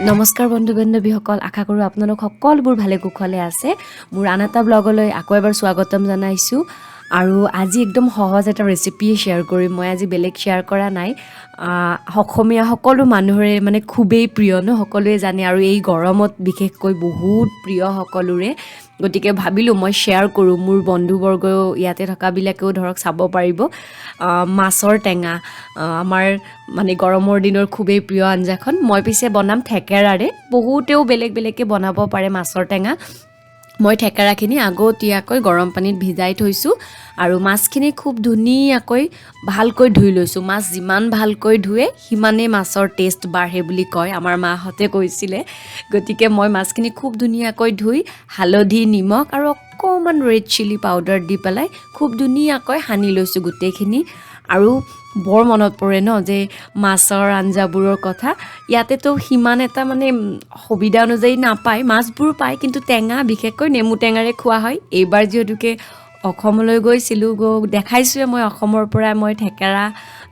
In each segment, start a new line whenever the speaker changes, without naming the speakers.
নমস্কাৰ বন্ধু-বান্ধৱীসকল, আশা কৰোঁ আপোনালোক সকলোবোৰ ভালে কুশলে আছে। মোৰ আন এটা ব্লগলৈ আকৌ এবাৰ স্বাগতম জনাইছোঁ। আৰু আজি একদম সহজ এটা ৰেচিপি শ্বেয়াৰ কৰিম। মই আজি বেলেগ শ্বেয়াৰ কৰা নাই। অসমীয়া সকলো মানুহৰে মানে খুবেই প্ৰিয় ন, সকলোৱে জানে, আৰু এই গৰমত বিশেষকৈ বহুত প্ৰিয় সকলোৰে। গতিকে ভাবিলোঁ মই শ্বেয়াৰ কৰোঁ, মোৰ বন্ধুবৰ্গও ইয়াতে থকাবিলাকেও ধৰক চাব পাৰিব। মাছৰ টেঙা, আমাৰ মানে গৰমৰ দিনৰ খুবেই প্ৰিয় আঞ্জাখন। মই পিছে বনাম থেকেৰাৰে। বহুতেও বেলেগ বেলেগকৈ বনাব পাৰে মাছৰ টেঙা। মই থেকেৰাখিনি আগতীয়াকৈ গৰম পানীত ভিজাই থৈছোঁ আৰু মাছখিনি খুব ধুনীয়াকৈ ভালকৈ ধুই লৈছোঁ। মাছ যিমান ভালকৈ ধুৱে সিমানেই মাছৰ টেষ্ট বাঢ়ে বুলি কয়, আমাৰ মাহঁতে কৈছিলে। গতিকে মই মাছখিনি খুব ধুনীয়াকৈ ধুই হালধি, নিমখ আৰু অকণমান ৰেড চিলি পাউডাৰ দি পেলাই খুব ধুনীয়াকৈ সানি লৈছোঁ গোটেইখিনি। আৰু বৰ মনত পৰে ন যে মাছৰ আঞ্জাবোৰৰ কথা। ইয়াতেতো সিমান এটা মানে সুবিধা অনুযায়ী নাপায়, মাছবোৰ পায়, কিন্তু টেঙা বিশেষকৈ নেমু টেঙাৰে খোৱা হয়। এইবাৰ যিহেতুকে অসমলৈ গৈছিলোঁ, দেখাইছোঁৱে মই অসমৰ পৰা মই থেকেৰা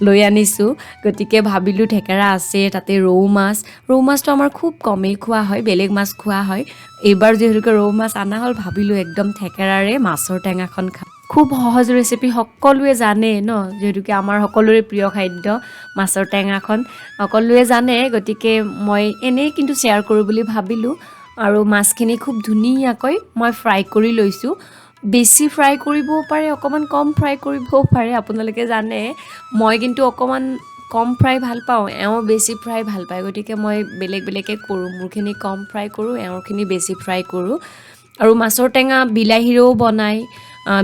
লৈ আনিছোঁ। গতিকে ভাবিলোঁ থেকেৰা আছে, তাতে ৰৌ মাছটো আমাৰ খুব কমেই খোৱা হয়, বেলেগ মাছ খোৱা হয়। এইবাৰ যিহেতুকে ৰৌ মাছ অনা হ'ল, ভাবিলোঁ একদম থেকেৰাৰে মাছৰ টেঙাখন খাম। খুব সহজ ৰেচিপি, সকলোৱে জানে ন, যিহেতুকে আমাৰ সকলোৰে প্ৰিয় খাদ্য মাছৰ টেঙাখন সকলোৱে জানে। গতিকে মই এনেই কিন্তু শ্বেয়াৰ কৰোঁ বুলি ভাবিলোঁ। আৰু মাছখিনি খুব ধুনীয়াকৈ মই ফ্ৰাই কৰি লৈছোঁ। বেছি ফ্ৰাই কৰিবও পাৰে, অকণমান কম ফ্ৰাই কৰিবও পাৰে, আপোনালোকে জানে। মই কিন্তু অকণমান কম ফ্ৰাই ভাল পাওঁ, এওঁ বেছি ফ্ৰাই ভাল পায়। গতিকে মই বেলেগ বেলেগকৈ কৰোঁ, মোৰখিনি কম ফ্ৰাই কৰোঁ, এওঁৰখিনি বেছি ফ্ৰাই কৰোঁ। আৰু মাছৰ টেঙা বিলাহীৰেও বনায়,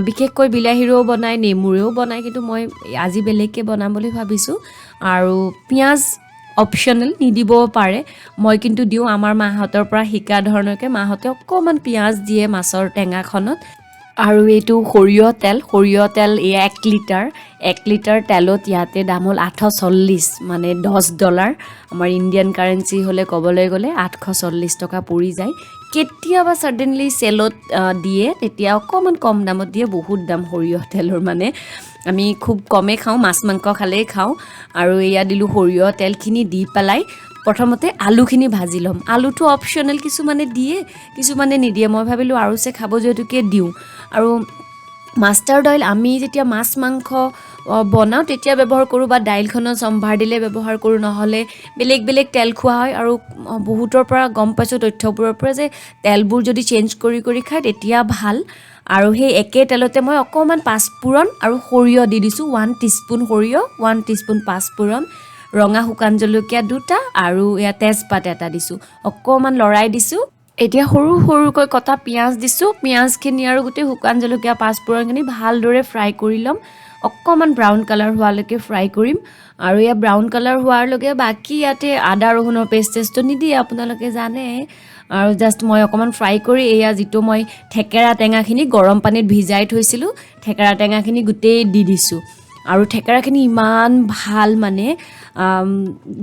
বিশেষকৈ বিলাহীৰেও বনায়, নেমুৰেও বনায়, কিন্তু মই আজি বেলেগকৈ বনাম বুলি ভাবিছোঁ। আৰু পিঁয়াজ অপশ্যনেল, নিদিবও পাৰে, মই কিন্তু দিওঁ। আমাৰ মাহঁতৰ পৰা শিকা ধৰণকৈ মাহঁতে অকণমান পিঁয়াজ দিয়ে মাছৰ টেঙাখনত। আৰু এইটো সৰিয়হ তেল, এই 1 লিটাৰ তেলত ইয়াতে দাম হ'ল $840, মানে $10। আমাৰ ইণ্ডিয়ান কাৰেঞ্চি হ'লে ক'বলৈ গ'লে 840 টকা পৰি যায়। কেতিয়াবা ছাডেনলি চেলত দিয়ে, তেতিয়া অকণমান কম দামত দিয়ে। বহুত দাম সৰিয়হ তেলৰ, মানে আমি খুব কমেই খাওঁ, মাছ মাংস খালেই খাওঁ। আৰু এয়া দিলোঁ সৰিয়হ তেলখিনি দি পেলাই প্ৰথমতে আলুখিনি ভাজি ল'ম। আলুটো অপশ্যনেল, কিছুমানে দিয়ে কিছুমানে নিদিয়ে। মই ভাবিলোঁ আৰু খাব যিহেতুকে দিওঁ। আৰু মাষ্টাৰ্ড অইল আমি যেতিয়া মাছ মাংস বনাওঁ তেতিয়া ব্যৱহাৰ কৰোঁ, বা দাইলখনত সম্ভাৰ দিলে ব্যৱহাৰ কৰোঁ, নহ'লে বেলেগ বেলেগ তেল খোৱা হয়। আৰু বহুতৰ পৰা গম পাইছোঁ, তথ্যবোৰৰ পৰা, যে তেলবোৰ যদি চেঞ্জ কৰি কৰি খায় তেতিয়া ভাল। আৰু সেই একে তেলতে মই অকণমান পাঁচফোৰণ আৰু সৰিয়হ দি দিছোঁ। 1 টিস্পুন সৰিয়হ, 1 টিস্পুন পাঁচফোৰণ, ৰঙা শুকান জলকীয়া 2টা আৰু এয়া তেজপাত 1টা দিছোঁ। অকণমান লৰাই দিছোঁ। এতিয়া সৰু সৰুকৈ কটা পিঁয়াজ দিছোঁ। পিঁয়াজখিনি আৰু গোটেই শুকান জলকীয়া পাঁচফোৰণখিনি ভালদৰে ফ্ৰাই কৰি ল'ম। অকণমান ব্ৰাউন কালাৰ হোৱালৈকে ফ্ৰাই কৰিম। আৰু এয়া ব্ৰাউন কালাৰ হোৱাৰ লগে বাকী ইয়াতে আদা ৰহুনৰ পেষ্টটো নিদিয়ে, আপোনালোকে জানে। আৰু জাষ্ট মই অকণমান ফ্ৰাই কৰি এয়া যিটো মই থেকেৰা টেঙাখিনি গৰম পানীত ভিজাই থৈছিলোঁ, থেকেৰা টেঙাখিনি গোটেই দি দিছোঁ। আৰু থেকেৰাখিনি ইমান ভাল, মানে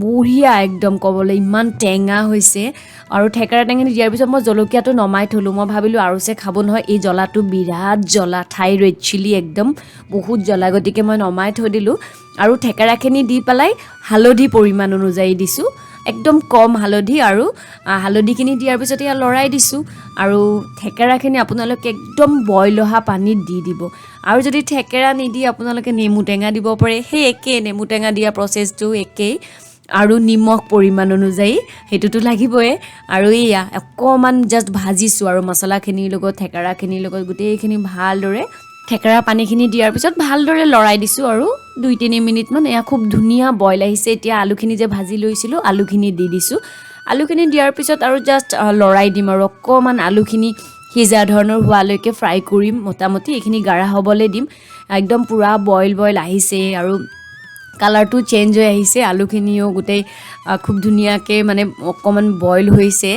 বঢ়িয়া একদম, ক'বলৈ ইমান টেঙা হৈছে। আৰু থেকেৰা টেঙাখিনি দিয়াৰ পিছত মই জলকীয়াটো নমাই থ'লোঁ। মই ভাবিলোঁ আৰু খাব নহয়, এই জ্বলাটো বিৰাট জ্বলা, থাই ৰেড চিলি একদম বহুত জ্বলা, গতিকে মই নমাই থৈ দিলোঁ। আৰু থেকেৰাখিনি দি পেলাই হালধি পৰিমাণ অনুযায়ী দিছোঁ, একদম কম হালধি। আৰু হালধিখিনি দিয়াৰ পিছত এয়া লৰাই দিছোঁ। আৰু থেকেৰাখিনি আপোনালোকে একদম বইল অহা পানীত দি দিব। আৰু যদি থেকেৰা নিদিয়ে আপোনালোকে নেমু টেঙা দিব পাৰে, সেই একেই, নেমু টেঙা দিয়া প্ৰচেছটো একেই। আৰু নিমখ পৰিমাণ অনুযায়ী সেইটোতো লাগিবই। আৰু এয়া অকণমান জাষ্ট ভাজিছোঁ, আৰু মছলাখিনিৰ লগত থেকেৰাখিনিৰ লগত গোটেইখিনি ভালদৰে থেকেৰা পানীখিনি দিয়াৰ পিছত ভালদৰে লৰাই দিছোঁ। আৰু 2-3 মিনিটমান এয়া খুব ধুনীয়া বইল আহিছে। এতিয়া আলুখিনি যে ভাজি লৈছিলোঁ, আলুখিনি দি দিছোঁ। আলুখিনি দিয়াৰ পিছত আৰু জাষ্ট লৰাই দিম আৰু অকণমান আলুখিনি সিজা ধৰণৰ হোৱালৈকে ফ্ৰাই কৰিম মোটামুটি এইখিনি গাঢ়া হ'বলৈ দিম একদম পুৰা বইল আহিছে আৰু কালাৰটো চেঞ্জ হৈ আহিছে আলুখিনিও গোটেই খুব ধুনীয়াকৈ মানে অকণমান বইল হৈছে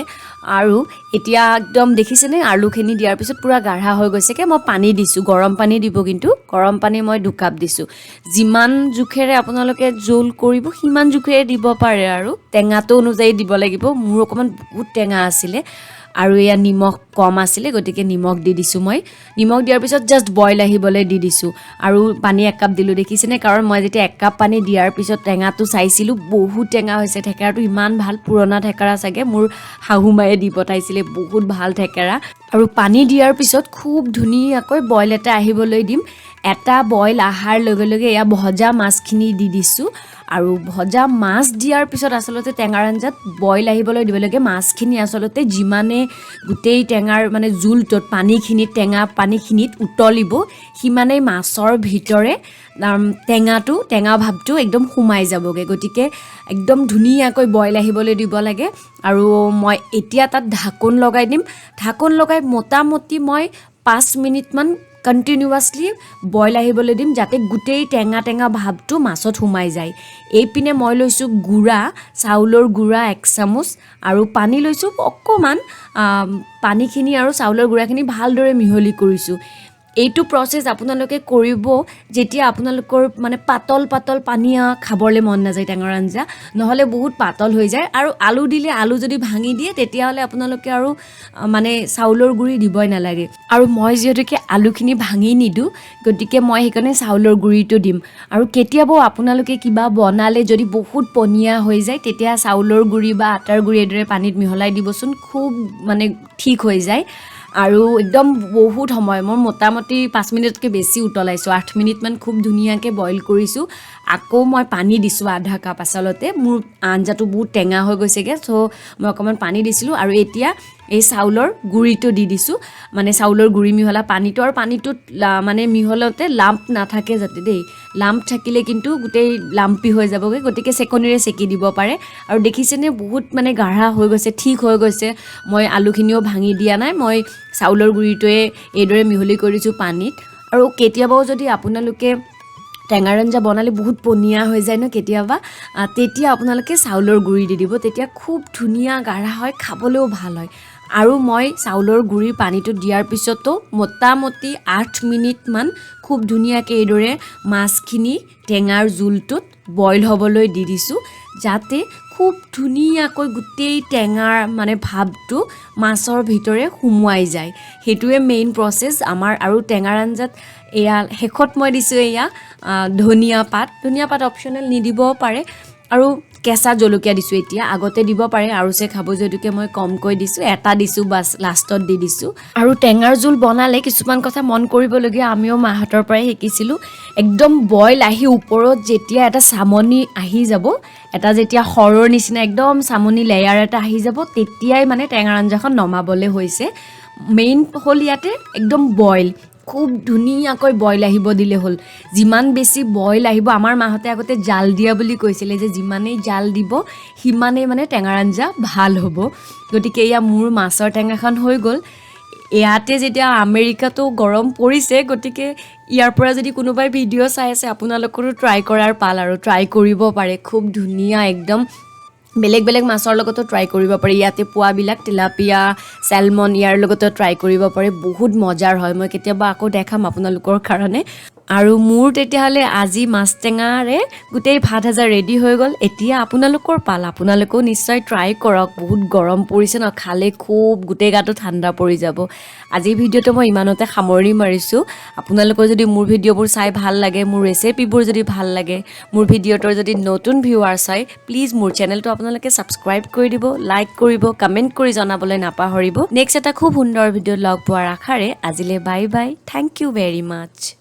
আৰু এতিয়া একদম দেখিছেনে আলুখিনি দিয়াৰ পিছত পুৰা গাঢ়া হৈ গৈছেকৈ মই পানী দিছোঁ গৰম পানী দিব কিন্তু গৰম পানী মই 2 কাপ দিছোঁ যিমান জোখেৰে আপোনালোকে জোল কৰিব সিমান জোখেৰে দিব পাৰে আৰু টেঙাটো অনুযায়ী দিব লাগিব মোৰ অকণমান বহুত টেঙা আছিলে আৰু এয়া নিমখ কম আছিলে গতিকে নিমখ দি দিছোঁ মই নিমখ দিয়াৰ পিছত জাষ্ট বইল আহিবলৈ দি দিছোঁ আৰু পানী 1 কাপ দিলোঁ দেখিছেনে কাৰণ মই যেতিয়া 1 কাপ পানী দিয়াৰ পিছত টেঙাটো চাইছিলোঁ বহুত টেঙা হৈছে থেকেৰাটো ইমান ভাল পুৰণা থেকেৰা চাগে মোৰ শাহুমায়ে দি পঠাইছিলে বহুত ভাল থেকেৰা আৰু পানী দিয়াৰ পিছত খুব ধুনীয়াকৈ বইল এটা আহিবলৈ দিম এটা বইল আহাৰ লগে লগে এয়া ভজা মাছখিনি দি দিছোঁ আৰু ভজা মাছ দিয়াৰ পিছত আচলতে টেঙাৰ আঞ্জাত বইল আহিবলৈ দিব লাগে মাছখিনি আচলতে যিমানে গোটেই টেঙাৰ মানে জোলটোত পানীখিনিত টেঙা পানীখিনিত উতলিব সিমানেই মাছৰ ভিতৰে টেঙা ভাৱটো একদম সোমাই যাবগৈ গতিকে একদম ধুনীয়াকৈ বইল আহিবলৈ দিব লাগে আৰু মই এতিয়া তাত ঢাকোন লগাই দিম ঢাকোন লগাই মোটামুটি মই 5 মিনিটমান কণ্টিনিউৱাছলি বইল আহিবলৈ দিম যাতে গোটেই টেঙা ভাৱটো মাছত সোমাই যায় এইপিনে মই লৈছোঁ গুড়া চাউলৰ গুড়া 1 চামুচ আৰু পানী লৈছোঁ অকণমান পানীখিনি আৰু চাউলৰ গুড়াখিনি ভালদৰে মিহলি কৰিছোঁ এইটো প্ৰসেস আপোনালোকে কৰিব যেতিয়া আপোনালোকৰ মানে পাতল পানীয়া খাবলৈ মন নাযায় টেঙাৰ আঞ্জা নহলে বহুত পাতল হৈ যায় আৰু আলু দিলে আলু যদি ভাঙি দিয়ে তেতিয়াহলে আপোনালোকে আৰু মানে চাউলৰ গুড়ি দিবই নালাগে আৰু মই যেহেতুকে আলুখিনি ভাঙি নিদু গতিকে মই সেইকাৰণে চাউলৰ গুড়িটো দিম আৰু কেতিয়াবা আপোনালোকে কিবা বনালে যদি বহুত পনীয়া হৈ যায় তেতিয়া চাউলৰ গুড়ি বা আটাৰ গুড়ি এদৰে পানীত মিহলাই দিবচোন খুব মানে ঠিক হৈ যায় আৰু একদম বহুত সময় মই মোটামুটি 5 মিনিটতকৈ বেছি উতলাইছোঁ 8 মিনিটমান খুব ধুনীয়াকৈ বইল কৰিছোঁ আকৌ মই পানী দিছোঁ আধা কাপ আচলতে মোৰ আঞ্জাটো বহুত টেঙা হৈ গৈছেগৈ চ' মই অকণমান পানী দিছিলোঁ আৰু এতিয়া এই চাউলৰ গুড়িটো দি দিছোঁ মানে চাউলৰ গুড়ি মিহলা পানীটো আৰু পানীটোত মানে মিহলাওঁতে লাম্প নাথাকে যাতে দেই লাম্প থাকিলে কিন্তু গোটেই লাম্পি হৈ যাবগৈ গতিকে চেকনিৰে চেকি দিব পাৰে আৰু দেখিছেনে বহুত মানে গাঢ়া হৈ গৈছে ঠিক হৈ গৈছে মই আলুখিনিও ভাঙি দিয়া নাই মই চাউলৰ গুড়িটোৱে এইদৰে মিহলি কৰিছোঁ পানীত আৰু কেতিয়াবাও যদি আপোনালোকে টেঙাৰ আঞ্জা বনালে বহুত পনীয়া হৈ যায় ন কেতিয়াবা তেতিয়া আপোনালোকে চাউলৰ গুড়ি দি দিব তেতিয়া খুব ধুনীয়া গাঢ়া হয় খাবলৈও ভাল হয় আৰু মই চাউলৰ গুড়িৰ পানীটো দিয়াৰ পিছতো মোটামুটি 8 মিনিটমান খুব ধুনীয়াকৈ এইদৰে মাছখিনি টেঙাৰ জোলটোত বইল হ'বলৈ দি দিছোঁ যাতে খুব ধুনীয়াকৈ গোটেই টেঙাৰ মানে ভাৱটো মাছৰ ভিতৰে সোমোৱাই যায় সেইটোৱে মেইন প্ৰচেছ আমাৰ আৰু টেঙাৰ আঞ্জাত এয়া শেষত মই দিছোঁ এয়া ধনিয়া পাত অপশ্যনেল নিদিবও পাৰে আৰু কেঁচা জলকীয়া দিছোঁ এতিয়া আগতে দিব পাৰে আৰু খাব যদিকে মই কমকৈ দিছোঁ এটা দিছোঁ বাছ লাষ্টত দি দিছোঁ আৰু টেঙাৰ জোল বনালে কিছুমান কথা মন কৰিবলগীয়া আমিও মাহঁতৰ পৰাই শিকিছিলোঁ একদম বইল আহি ওপৰত যেতিয়া এটা চামনি আহি যাব এটা যেতিয়া সৰৰ নিচিনা একদম চামনি লেয়াৰ এটা আহি যাব তেতিয়াই মানে টেঙাৰ আঞ্জাখন নমাবলৈ হৈছে মেইন হ'ল ইয়াতে একদম বইল খুব ধুনীয়াকৈ বইল আহিব দিলে হ'ল যিমান বেছি বইল আহিব আমাৰ মাহঁতে আগতে জাল দিয়া বুলি কৈছিলে যে যিমানেই জাল দিব সিমানেই মানে টেঙাৰ আঞ্জা ভাল হ'ব গতিকে এয়া মোৰ মাছৰ টেঙাখন হৈ গ'ল ইয়াতে যেতিয়া আমেৰিকাতো গৰম পৰিছে গতিকে ইয়াৰ পৰা যদি কোনোবাই ভিডিঅ' চাই আছে আপোনালোকৰো ট্ৰাই কৰাৰ পাল আৰু ট্ৰাই কৰিব পাৰে খুব ধুনীয়া একদম বেলেগ মাছৰ লগতো ট্ৰাই কৰিব পাৰি ইয়াতে পোৱাবিলাক তিলাপিয়া চেলমন ইয়াৰ লগতো ট্ৰাই কৰিব পাৰে বহুত মজাৰ হয় মই কেতিয়াবা আকৌ দেখাম আপোনালোকৰ কাৰণে আৰু মোৰ তেতিয়াহ'লে আজি মাছ টেঙাৰে গোটেই ভাত আঞ্জা ৰেডি হৈ গ'ল এতিয়া আপোনালোকৰ পাল আপোনালোকেও নিশ্চয় ট্ৰাই কৰক বহুত গৰম পৰিছে ন খালে খুব গোটেই গাটো ঠাণ্ডা পৰি যাব আজি ভিডিঅ'টো মই ইমানতে সামৰণি মাৰিছোঁ আপোনালোকৰ যদি মোৰ ভিডিঅ'বোৰ চাই ভাল লাগে মোৰ ৰেচিপিবোৰ যদি ভাল লাগে মোৰ ভিডিঅ'টোৰ যদি নতুন ভিউৱাৰ্ছ হয় প্লিজ মোৰ চেনেলটো আপোনালোকে ছাবস্ক্ৰাইব কৰি দিব লাইক কৰিব কমেণ্ট কৰি জনাবলৈ নাপাহৰিব নেক্সট এটা খুব সুন্দৰ ভিডিঅ'ত লগ পোৱাৰ আশাৰে আজিলৈ bye bye thank you very much